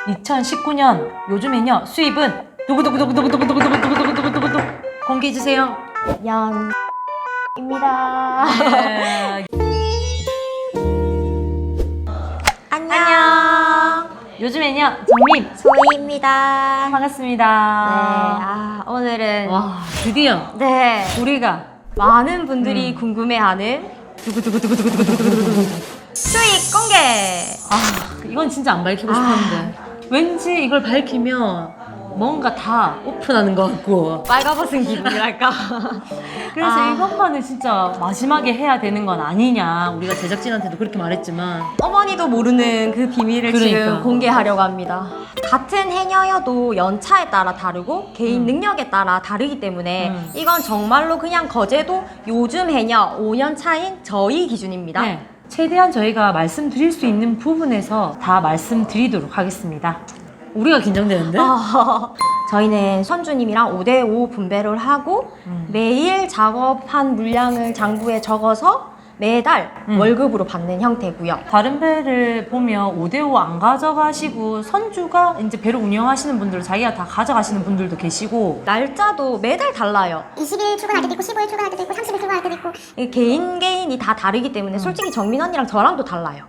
2019년 요즘에는요 수입은 두구두구두구두구두구두구두구두구두구두구 공개해주세요. 연입니다. 네. 안녕. 요즘에는요 정민 소희입니다. 네, 반갑습니다. 오늘은 와 드디어 네 우리가 많은 분들이 궁금해하는 두구두구두구두구두구두구두구 수익 공개. 이건 진짜 안 밝히고 싶었는데 왠지 이걸 밝히면 뭔가 다 오픈하는 것 같고 빨가벗은 기분이랄까. 그래서 이것만은 진짜 마지막에 해야 되는 건 아니냐 우리가 제작진한테도 그렇게 말했지만 어머니도 모르는 그 비밀을 그러니까. 지금 공개하려고 합니다. 같은 해녀여도 연차에 따라 다르고 개인 능력에 따라 다르기 때문에 이건 정말로 그냥 거제도 요즘 해녀 5년 차인 저희 기준입니다. 네, 최대한 저희가 말씀드릴 수 있는 부분에서 다 말씀드리도록 하겠습니다. 우리가 긴장되는데? 저희는 선주님이랑 5대5 분배를 하고 매일 작업한 물량을 장부에 적어서 매달 월급으로 받는 형태고요. 다른 배를 보면 5대5 안 가져가시고 선주가 이제 배를 운영하시는 분들은 자기가 다 가져가시는 분들도 계시고 날짜도 매달 달라요. 20일 출근할 때도 있고 15일 출근할 때도 있고 30일 출근할 때도 있고 개인이 다 다르기 때문에 솔직히 정민 언니랑 저랑도 달라요.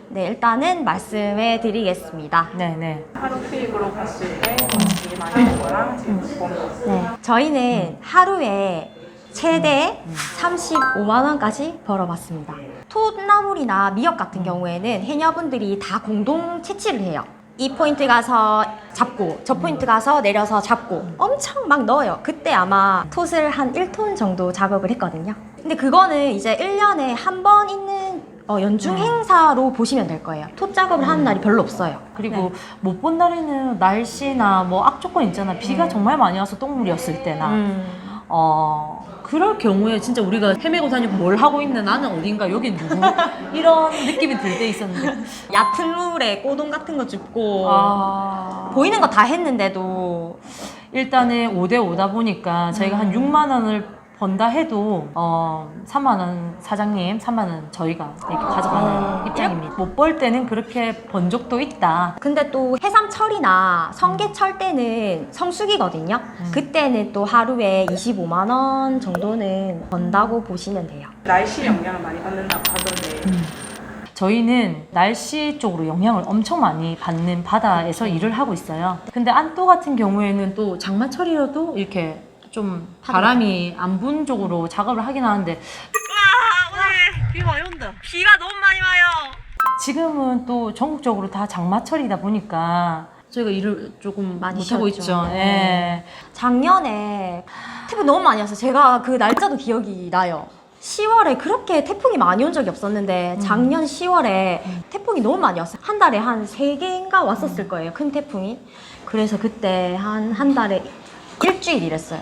네, 일단은 말씀해 드리겠습니다. 네네. 하루 수익으로 봤을 때 제일 많이 번 거랑 제일 못 번 거. 네, 저희는 하루에 최대 35만 원까지 벌어봤습니다. 톳나물이나 미역 같은 경우에는 해녀분들이 다 공동 채취를 해요. 이 포인트 가서 잡고 저 포인트 가서 내려서 잡고 엄청 막 넣어요. 그때 아마 톳을 한 1톤 정도 작업을 했거든요. 근데 그거는 이제 1년에 한 번 있는 연중 행사로 보시면 될 거예요. 톳 작업을 하는 날이 별로 없어요. 그리고 못 본 날에는 날씨나 뭐 악조건 있잖아. 비가 정말 많이 와서 똥물이었을 때나 그럴 경우에 진짜 우리가 헤매고 다니고 뭘 하고 있는 나는 어딘가 여긴 누구 이런 느낌이 들 때 있었는데 얕은 물에 꼬동 같은 거 줍고 보이는 거 다 했는데도 일단은 5대5다 보니까 저희가 한 6만 원을 번다 해도 3만 원 사장님, 3만 원 저희가 이렇게 가져가는 입장입니다. 못 벌 때는 그렇게 번 적도 있다. 근데 또 해삼철이나 성게철 때는 성수기거든요. 그때는 또 하루에 25만 원 정도는 번다고 보시면 돼요. 날씨 영향을 많이 받는다고 하던데 저희는 날씨 쪽으로 영향을 엄청 많이 받는 바다에서 일을 하고 있어요. 근데 안또 같은 경우에는 또 장마철이라도 이렇게 좀 바람이 안 부는 쪽으로 작업을 하긴 하는데 오늘 비 많이 온다. 비가 너무 많이 와요. 지금은 또 전국적으로 다 장마철이다 보니까 저희가 일을 조금 많이 못하고 쉬었죠. 있죠. 예. 작년에 태풍 너무 많이 왔어요. 제가 그 날짜도 기억이 나요. 10월에 그렇게 태풍이 많이 온 적이 없었는데 작년 10월에 태풍이 너무 많이 왔어요. 한 달에 한 3개인가 왔었을 거예요. 큰 태풍이. 그래서 그때 한 달에 일주일 일했어요.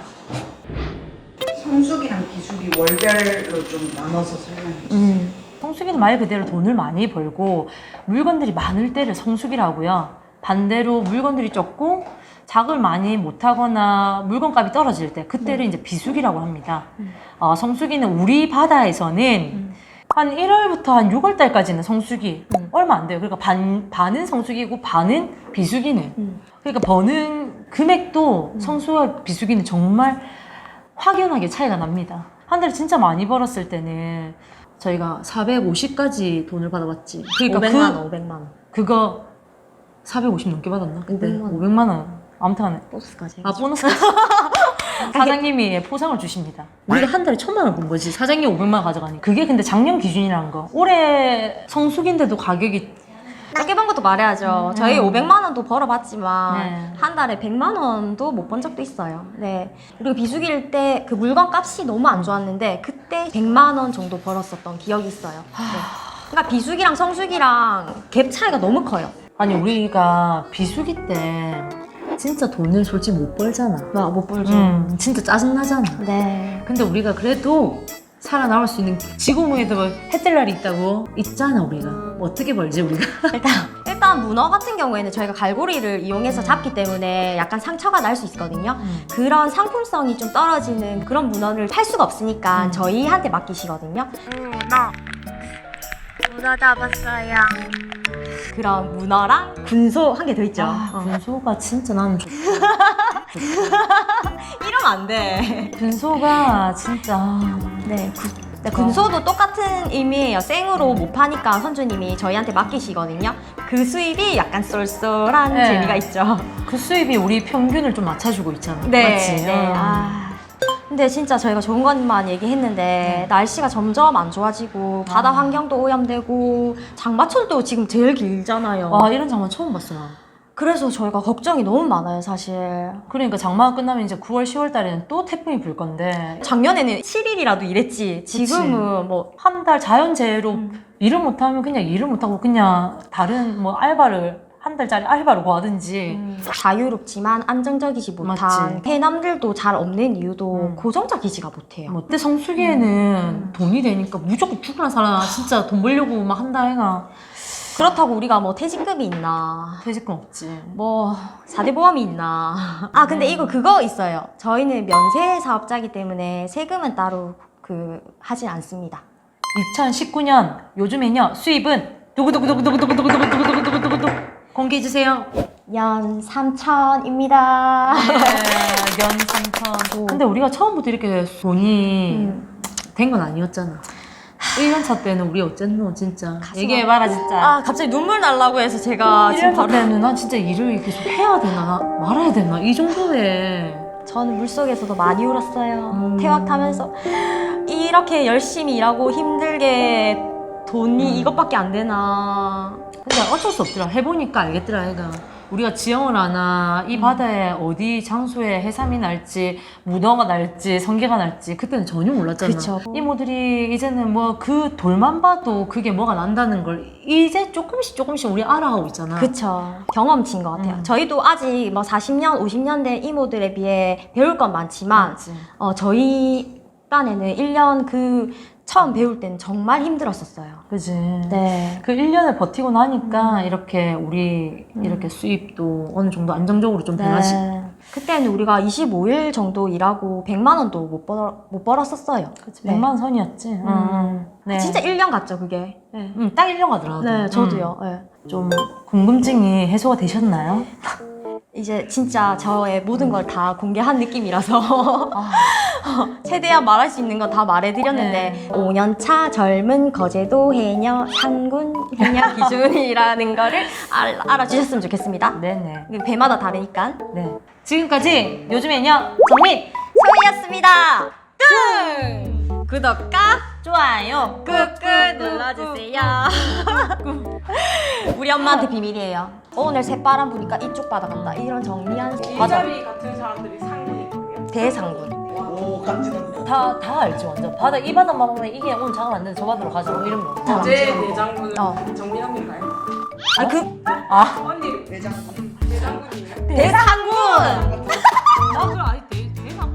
성수기랑 비수기 월별로 좀 나눠서 설명해 주세요. 성수기는 말 그대로 돈을 많이 벌고 물건들이 많을 때를 성수기라고요. 반대로 물건들이 적고 작업을 많이 못하거나 물건값이 떨어질 때 그때를 이제 비수기라고 합니다. 성수기는 우리 바다에서는 한 1월부터 한 6월 달까지는 성수기 얼마 안 돼요. 그러니까 반은 성수기고 반은 비수기는. 그러니까 버는 금액도 성수와 비수기는 정말 확연하게 차이가 납니다. 한 달에 진짜 많이 벌었을 때는 저희가 450까지 돈을 받아봤지. 그러니까 500만 원. 그거 450 넘게 받았나? 그때 500만 원. 500만 원. 아무튼 보너스까지. 보너스. 사장님이 포상을 주십니다. 우리가 한 달에 1,000만 원 번 거지. 사장님 500만 원 가져가니. 그게 근데 작년 기준이라는 거. 올해 성수기인데도 가격이 적게 번 것도 말해야죠. 저희 500만 원도 벌어봤지만 네. 한 달에 100만 원도 못 번 적도 있어요. 네. 그리고 비수기일 때 그 물건 값이 너무 안 좋았는데 그때 100만 원 정도 벌었었던 기억이 있어요. 네. 그러니까 비수기랑 성수기랑 갭 차이가 너무 커요. 아니 우리가 비수기 때 진짜 돈을 솔직히 못 벌잖아. 못 벌죠. 진짜 짜증나잖아. 네. 근데 우리가 그래도 살아남을 수 있는 지구멍에도 해뜰 날이 있다고 있잖아 우리가. 어떻게 벌지 우리가? 일단 문어 같은 경우에는 저희가 갈고리를 이용해서 잡기 때문에 약간 상처가 날 수 있거든요. 그런 상품성이 좀 떨어지는 그런 문어를 팔 수가 없으니까 저희한테 맡기시거든요. 문어 잡았어요. 그런 문어랑 군소 한 개 더 있죠. 군소가 진짜 나는 좋다. 이러면 안 돼. 군소가 진짜 네. 군소도 똑같은 의미예요. 생으로 못 파니까 선주님이 저희한테 맡기시거든요. 그 수입이 약간 쏠쏠한 네. 재미가 있죠. 그 수입이 우리 평균을 좀 맞춰주고 있잖아. 네. 맞지? 네. 근데 진짜 저희가 좋은 것만 얘기했는데 날씨가 점점 안 좋아지고 바다 환경도 오염되고 장마철도 지금 제일 길잖아요. 와, 이런 장마 처음 봤어, 나. 그래서 저희가 걱정이 너무 많아요, 사실. 그러니까 장마가 끝나면 이제 9월, 10월 달에는 또 태풍이 불 건데 작년에는 7일이라도 일했지. 지금은 뭐 한 달 자연재해로 일을 못하면 그냥 일을 못하고 그냥 다른 뭐 알바를 한 달짜리 알바로 구하든지 자유롭지만 안정적이지 못한 맞지. 해남들도 잘 없는 이유도 고정적이지가 못해요. 뭐 그때 성수기에는 돈이 되니까 무조건 죽으나 살아나 진짜 돈 벌려고 막 한다 해가 그렇다고 우리가 뭐 퇴직금이 있나 퇴직금 없지. 뭐 4대 보험이 있나. 아 근데 이거 그거 있어요. 저희는 면세 사업자이기 때문에 세금은 따로 하진 않습니다. 2019년 요즘에는요 수입은 두구두구두구두구두구두구두구두구두구두구 공개해주세요. 연 3천입니다. 연 3천. 근데 우리가 처음부터 이렇게 돈이 된 건 아니었잖아. 1년차 때는 우리 어쨌노 진짜. 얘기해봐라 진짜. 아 갑자기 눈물 날라고 해서 제가 지금 1년차 때는 난 진짜 일을 계속 해야 되나 말아야 되나 이 정도에. 저는 물속에서도 많이 울었어요. 태왁 타면서 이렇게 열심히 일하고 힘들게 돈이 이것밖에 안 되나. 근데 어쩔 수 없더라. 해보니까 알겠더라 얘가. 우리가 지형을 하나 이 바다에 어디 장소에 해삼이 날지 문어가 날지 성게가 날지 그때는 전혀 몰랐잖아. 그쵸. 이모들이 이제는 뭐 그 돌만 봐도 그게 뭐가 난다는 걸 이제 조금씩 우리 알아가고 있잖아. 그쵸. 경험치인 것 같아요. 저희도 아직 뭐 40년, 50년 된 이모들에 비해 배울 건 많지만 맞지. 저희 딴에는 1년 처음 배울 때는 정말 힘들었었어요. 그지. 네. 그 1년을 버티고 나니까 이렇게 우리 이렇게 수입도 어느 정도 안정적으로 좀 변화시. 네. 그때는 우리가 25일 정도 일하고 100만 원도 못 벌었었어요. 그치. 네. 100만 선이었지. 네. 진짜 1년 같죠, 그게? 네. 딱 1년 가더라고. 네, 저도요. 네. 좀 궁금증이 해소가 되셨나요? 이제 진짜 저의 모든 걸 다 공개한 느낌이라서 최대한 말할 수 있는 건 다 말해드렸는데 5년차 젊은 거제도 해녀 상군 해녀 기준이라는 거를 알아주셨으면 좋겠습니다. 네네. 배마다 다르니까. 네. 지금까지 요즘에는요 정민 소희였습니다. 뚱! 구독과 좋아요 꾹꾹 눌러주세요. 우리 엄마한테 비밀이에요. 오늘 새바람 부니까 이쪽 바다 간다. 이런 정리한 이 맞아. 자리 같은 사람들이 상군이거든요. 대상군. 오 깜찍한데. 다 알지 완전. 바다 이 바다만 보면 이게 오늘 장을 안 되는데 저 바다로 가자 뭐 이런 거. 어제 대장군은 어. 정민 언니인가요? 아그 언니 대장. 대장군이에요? 대상군. 아 그럼 아니 대상